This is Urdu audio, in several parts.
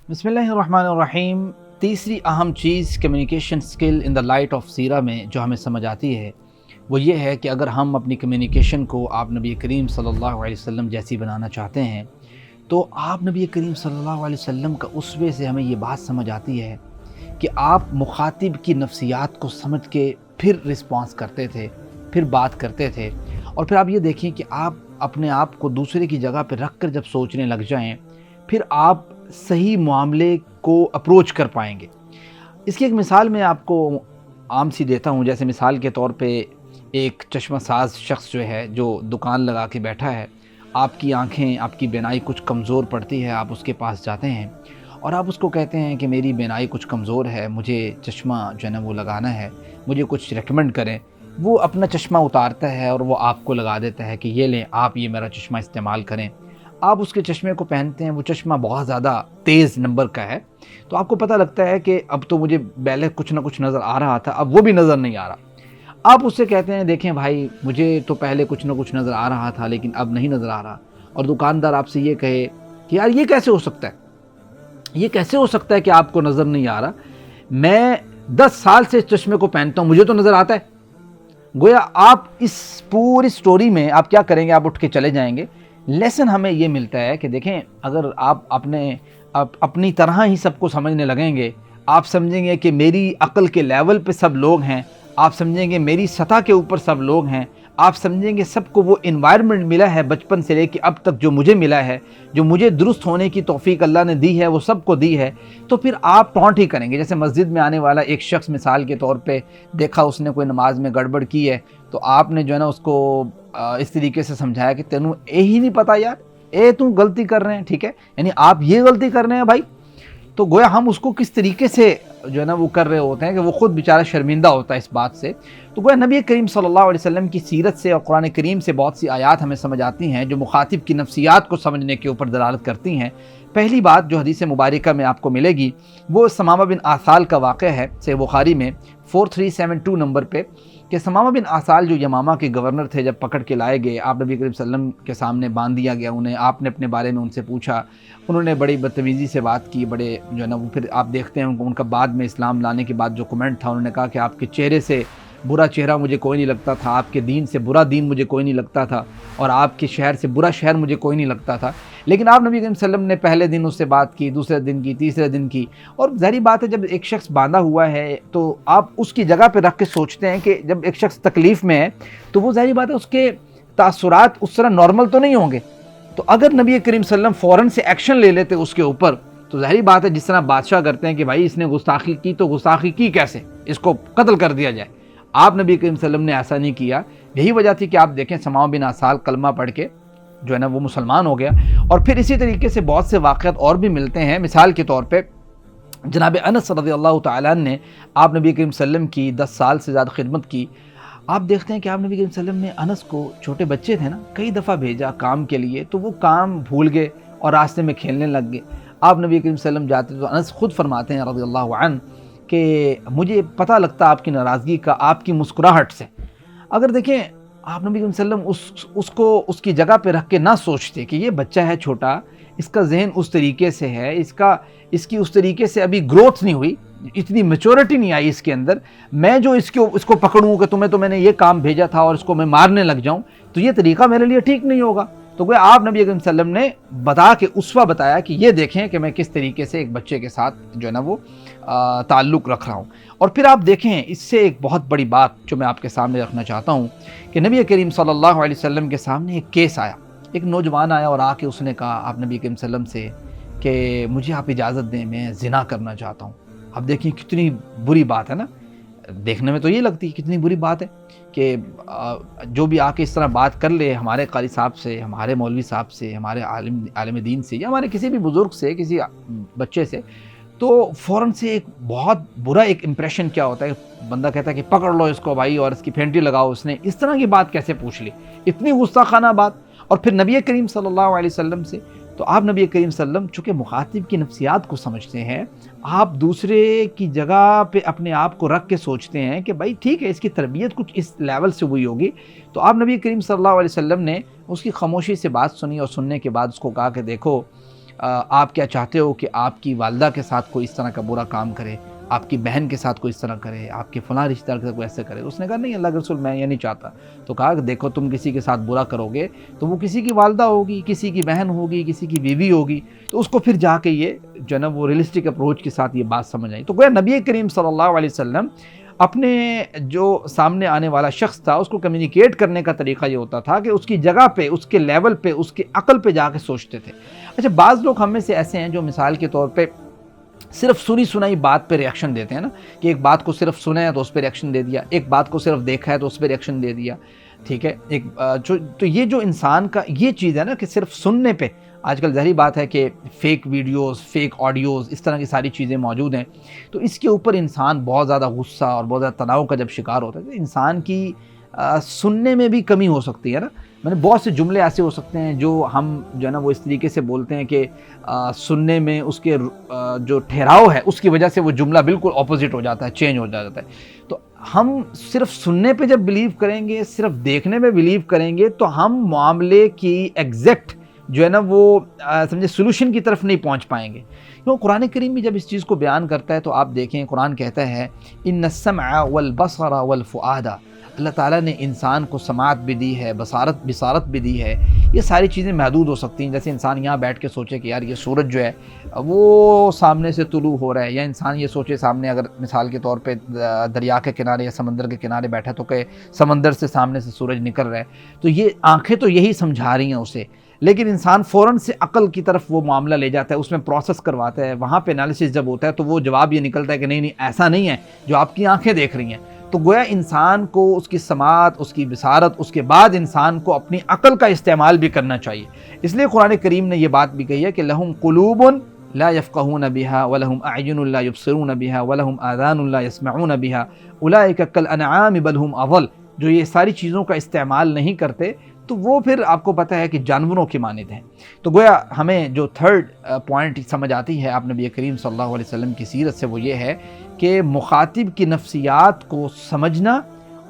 بسم اللہ الرحمن الرحیم۔ تیسری اہم چیز communication skill in the light of سیرہ میں جو ہمیں سمجھ آتی ہے وہ یہ ہے کہ اگر ہم اپنی کمیونیکیشن کو آپ نبی کریم صلی اللہ علیہ وسلم جیسی بنانا چاہتے ہیں تو آپ نبی کریم صلی اللہ علیہ وسلم کا اسوے سے ہمیں یہ بات سمجھ آتی ہے کہ آپ مخاطب کی نفسیات کو سمجھ کے پھر رسپانس کرتے تھے، پھر بات کرتے تھے۔ اور پھر آپ یہ دیکھیں کہ آپ اپنے آپ کو دوسرے کی جگہ پہ رکھ کر جب سوچنے لگ جائیں پھر آپ صحیح معاملے کو اپروچ کر پائیں گے۔ اس کی ایک مثال میں آپ کو عام سی دیتا ہوں، جیسے مثال کے طور پہ ایک چشمہ ساز شخص جو ہے جو دکان لگا کے بیٹھا ہے، آپ کی آنکھیں، آپ کی بینائی کچھ کمزور پڑتی ہے، آپ اس کے پاس جاتے ہیں اور آپ اس کو کہتے ہیں کہ میری بینائی کچھ کمزور ہے، مجھے چشمہ جو ہے نا وہ لگانا ہے، مجھے کچھ ریکمنڈ کریں۔ وہ اپنا چشمہ اتارتا ہے اور وہ آپ کو لگا دیتا ہے کہ یہ لیں، آپ یہ میرا چشمہ استعمال کریں۔ آپ اس کے چشمے کو پہنتے ہیں، وہ چشمہ بہت زیادہ تیز نمبر کا ہے، تو آپ کو پتہ لگتا ہے کہ اب تو مجھے پہلے کچھ نہ کچھ نظر آ رہا تھا، اب وہ بھی نظر نہیں آ رہا۔ آپ اس سے کہتے ہیں دیکھیں بھائی مجھے تو پہلے کچھ نہ کچھ نظر آ رہا تھا لیکن اب نہیں نظر آ رہا، اور دکاندار آپ سے یہ کہے کہ یار یہ کیسے ہو سکتا ہے، یہ کیسے ہو سکتا ہے کہ آپ کو نظر نہیں آ رہا، میں 10 سال سے اس چشمے کو پہنتا ہوں، مجھے تو نظر آتا ہے۔ گویا آپ اس پوری سٹوری میں آپ کیا کریں گے، آپ اٹھ کے چلے جائیں گے۔ لیسن ہمیں یہ ملتا ہے کہ دیکھیں اگر آپ اپنی طرح ہی سب کو سمجھنے لگیں گے، آپ سمجھیں گے کہ میری عقل کے لیول پہ سب لوگ ہیں، آپ سمجھیں گے میری سطح کے اوپر سب لوگ ہیں، آپ سمجھیں گے سب کو وہ انوائرمنٹ ملا ہے بچپن سے لے کے اب تک جو مجھے ملا ہے، جو مجھے درست ہونے کی توفیق اللہ نے دی ہے وہ سب کو دی ہے، تو پھر آپ ٹونٹ ہی کریں گے۔ جیسے مسجد میں آنے والا ایک شخص مثال کے طور پہ دیکھا اس نے کوئی نماز میں گڑبڑ کی ہے تو آپ نے جو ہے نا اس کو اس طریقے سے سمجھایا کہ تینوں اے ہی نہیں پتا یار، اے تم غلطی کر رہے ہیں، ٹھیک ہے، یعنی آپ یہ غلطی کر رہے ہیں بھائی، تو گویا ہم اس کو کس طریقے سے جو ہے نا وہ کر رہے ہوتے ہیں کہ وہ خود بیچارہ شرمندہ ہوتا ہے اس بات سے۔ تو گویا نبی کریم صلی اللہ علیہ وسلم کی سیرت سے اور قرآن کریم سے بہت سی آیات ہمیں سمجھ آتی ہیں جو مخاطب کی نفسیات کو سمجھنے کے اوپر دلالت کرتی ہیں۔ پہلی بات جو حدیث مبارکہ میں آپ کو ملے گی وہ ثمامہ بن آثال کا واقعہ ہے، صحیح بخاری میں 4372 نمبر پہ، کہ ثمامہ بن آثال جو یمامہ کے گورنر تھے، جب پکڑ کے لائے گئے آپ نبی کریم صلی اللہ علیہ وسلم کے سامنے باندھ دیا گیا انہیں، آپ نے اپنے بارے میں ان سے پوچھا، انہوں نے بڑی بدتمیزی سے بات کی، بڑے جو ہے نا وہ پھر آپ دیکھتے ہیں ان کا بعد میں اسلام لانے کے بعد جو کمنٹ تھا، انہوں نے کہا کہ آپ کے چہرے سے برا چہرہ مجھے کوئی نہیں لگتا تھا، آپ کے دین سے برا دین مجھے کوئی نہیں لگتا تھا، اور آپ کے شہر سے برا شہر مجھے کوئی نہیں لگتا تھا۔ لیکن آپ نبی کریم صلی اللہ علیہ وسلم نے پہلے دن اس سے بات کی، دوسرے دن کی، تیسرے دن کی، اور ظاہری بات ہے جب ایک شخص باندھا ہوا ہے تو آپ اس کی جگہ پہ رکھ کے سوچتے ہیں کہ جب ایک شخص تکلیف میں ہے تو وہ ظاہری بات ہے اس کے تاثرات اس طرح نارمل تو نہیں ہوں گے، تو اگر نبی کریم صلی اللہ علیہ وسلم فوراً سے ایکشن لے لیتے اس کے اوپر تو ظاہری بات ہے جس طرح بادشاہ کرتے ہیں کہ بھائی اس نے گستاخی کی تو گستاخی کی کیسے، اس کو قتل کر دیا جائے، آپ نبی کریم صلی اللہ علیہ وسلم نے ایسا نہیں کیا۔ یہی وجہ تھی کہ آپ دیکھیں ثمامہ بن آثال کلمہ پڑھ کے جو ہے نا وہ مسلمان ہو گیا، اور پھر اسی طریقے سے بہت سے واقعات اور بھی ملتے ہیں۔ مثال کے طور پہ جناب انس رضی اللہ تعالیٰ نے آپ نبی کریم صلی اللہ علیہ وسلم کی 10 سال سے زیادہ خدمت کی۔ آپ دیکھتے ہیں کہ آپ نبی کریم صلی اللہ علیہ وسلم نے انس کو، چھوٹے بچے تھے نا، کئی دفعہ بھیجا کام کے لیے تو وہ کام بھول گئے اور راستے میں کھیلنے لگ گئے۔ آپ نبی کریم صلی اللہ علیہ وسلم جاتے تو انس خود فرماتے ہیں رضی اللہ عنہ کہ مجھے پتہ لگتا آپ کی ناراضگی کا آپ کی مسکراہٹ سے۔ اگر دیکھیں آپ نبی کریم صلی اللہ علیہ وسلم اس کو اس کی جگہ پہ رکھ کے نہ سوچتے کہ یہ بچہ ہے چھوٹا، اس کا ذہن اس طریقے سے ہے، اس کی اس طریقے سے ابھی گروتھ نہیں ہوئی، اتنی میچورٹی نہیں آئی اس کے اندر، میں جو اس کو پکڑوں کہ تمہیں تو میں نے یہ کام بھیجا تھا اور اس کو میں مارنے لگ جاؤں تو یہ طریقہ میرے لیے ٹھیک نہیں ہوگا۔ تو گویا آپ نبی کریم صلی اللہ علیہ وسلم نے بتا کے اسوہ بتایا کہ یہ دیکھیں کہ میں کس طریقے سے ایک بچے کے ساتھ جو ہے نا وہ تعلق رکھ رہا ہوں۔ اور پھر آپ دیکھیں اس سے ایک بہت بڑی بات جو میں آپ کے سامنے رکھنا چاہتا ہوں کہ نبی کریم صلی اللہ علیہ وسلم کے سامنے ایک کیس آیا، ایک نوجوان آیا اور آ کے اس نے کہا آپ نبی کریم صلی اللہ علیہ وسلم سے کہ مجھے آپ اجازت دیں، میں زنا کرنا چاہتا ہوں۔ اب دیکھیں کتنی بری بات ہے نا، دیکھنے میں تو یہ لگتی ہے کتنی بری بات ہے کہ جو بھی آ کے اس طرح بات کر لے ہمارے قاری صاحب سے، ہمارے مولوی صاحب سے، ہمارے عالم دین سے، یا ہمارے کسی بھی بزرگ سے، کسی بچے سے، تو فوراً سے ایک بہت برا ایک امپریشن کیا ہوتا ہے، بندہ کہتا ہے کہ پکڑ لو اس کو بھائی اور اس کی پھینٹی لگاؤ، اس نے اس طرح کی بات کیسے پوچھ لی، اتنی گستاخانہ بات۔ اور پھر نبی کریم صلی اللہ علیہ وسلم سے، تو آپ نبی کریم صلی اللہ علیہ وسلم چونکہ مخاطب کی نفسیات کو سمجھتے ہیں، آپ دوسرے کی جگہ پہ اپنے آپ کو رکھ کے سوچتے ہیں کہ بھائی ٹھیک ہے اس کی تربیت کچھ اس لیول سے ہوئی ہوگی، تو آپ نبی کریم صلی اللہ علیہ وسلم نے اس کی خاموشی سے بات سنی اور سننے کے بعد اس کو کہا کہ دیکھو آپ کیا چاہتے ہو کہ آپ کی والدہ کے ساتھ کوئی اس طرح کا برا کام کرے، آپ کی بہن کے ساتھ کوئی اس طرح کرے، آپ کے فلاں رشتہ دار کے ساتھ کوئی ایسے کرے؟ اس نے کہا نہیں اللہ کے رسول میں یہ نہیں چاہتا۔ تو کہا کہ دیکھو تم کسی کے ساتھ برا کرو گے تو وہ کسی کی والدہ ہوگی، کسی کی بہن ہوگی، کسی کی بیوی ہوگی، تو اس کو پھر جا کے یہ جو ہے نا وہ ریئلسٹک اپروچ کے ساتھ یہ بات سمجھ آئی۔ تو گویا نبی کریم صلی اللہ علیہ وسلم اپنے جو سامنے آنے والا شخص تھا اس کو کمیونیکیٹ کرنے کا طریقہ یہ ہوتا تھا کہ اس کی جگہ پہ، اس کے لیول پہ، اس کے عقل پہ جا کے سوچتے تھے۔ اچھا بعض لوگ ہم میں سے ایسے ہیں جو مثال کے طور پہ صرف سنی سنائی بات پہ ریاکشن دیتے ہیں نا، کہ ایک بات کو صرف سنا ہے تو اس پہ ریاکشن دے دیا، ایک بات کو صرف دیکھا ہے تو اس پہ ریاکشن دے دیا، ٹھیک ہے۔ تو یہ جو انسان کا یہ چیز ہے نا کہ صرف سننے پہ، آج کل ظاہری بات ہے کہ فیک ویڈیوز، فیک آڈیوز، اس طرح کی ساری چیزیں موجود ہیں، تو اس کے اوپر انسان بہت زیادہ غصہ اور بہت زیادہ تناؤ کا جب شکار ہوتا ہے تو انسان کی سننے میں بھی کمی ہو سکتی ہے نا۔ میں نے بہت سے جملے ایسے ہو سکتے ہیں جو ہم جو ہے نا وہ اس طریقے سے بولتے ہیں کہ سننے میں اس کے جو ٹھہراؤ ہے اس کی وجہ سے وہ جملہ بالکل اپوزٹ ہو جاتا ہے، چینج ہو جاتا ہے۔ تو ہم صرف سننے پہ جب بلیو کریں گے، صرف دیکھنے پہ بلیو کریں گے تو ہم معاملے کی ایگزیکٹ جو ہے نا وہ سمجھے سولوشن کی طرف نہیں پہنچ پائیں گے۔ کیوں قرآن کریم بھی جب اس چیز کو بیان کرتا ہے تو آپ دیکھیں قرآن کہتا ہے ان السمع والبصر والفؤاد، اللہ تعالیٰ نے انسان کو سماعت بھی دی ہے، بصارت بھی دی ہے۔ یہ ساری چیزیں محدود ہو سکتی ہیں، جیسے انسان یہاں بیٹھ کے سوچے کہ یار یہ سورج جو ہے وہ سامنے سے طلوع ہو رہا ہے، یا انسان یہ سوچے سامنے اگر مثال کے طور پہ دریا کے کنارے یا سمندر کے کنارے بیٹھا تو کہ سمندر سے سامنے سے سورج نکل رہا ہے، تو یہ آنکھیں تو یہی سمجھا رہی ہیں اسے، لیکن انسان فوراً سے عقل کی طرف وہ معاملہ لے جاتا ہے، اس میں پروسیس کرواتا ہے، وہاں پہ انالیسس جب ہوتا ہے تو وہ جواب یہ نکلتا ہے کہ نہیں ایسا نہیں ہے جو آپ کی آنکھیں دیکھ رہی ہیں۔ تو گویا انسان کو اس کی سماعت، اس کی بصارت، اس کے بعد انسان کو اپنی عقل کا استعمال بھی کرنا چاہیے۔ اس لیے قرآن کریم نے یہ بات بھی کہی ہے کہ لہم قلوب لا يفقهون بها ولہم اعین لا یبصرون بها ولہم آذان لا يسمعون بها اولئک کالانعام بل هم اضل۔ جو یہ ساری چیزوں کا استعمال نہیں کرتے تو وہ پھر آپ کو پتہ ہے کہ جانوروں کی مانند ہیں۔ تو گویا ہمیں جو تھرڈ پوائنٹ سمجھ آتی ہے آپ نبی کریم صلی اللہ علیہ وسلم کی سیرت سے وہ یہ ہے کہ مخاطب کی نفسیات کو سمجھنا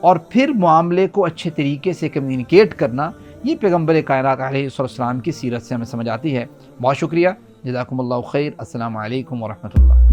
اور پھر معاملے کو اچھے طریقے سے کمیونیکیٹ کرنا، یہ پیغمبر کائنات علیہ السلام کی سیرت سے ہمیں سمجھ آتی ہے۔ بہت شکریہ، جزاکم اللہ خیر، السلام علیکم ورحمۃ اللہ۔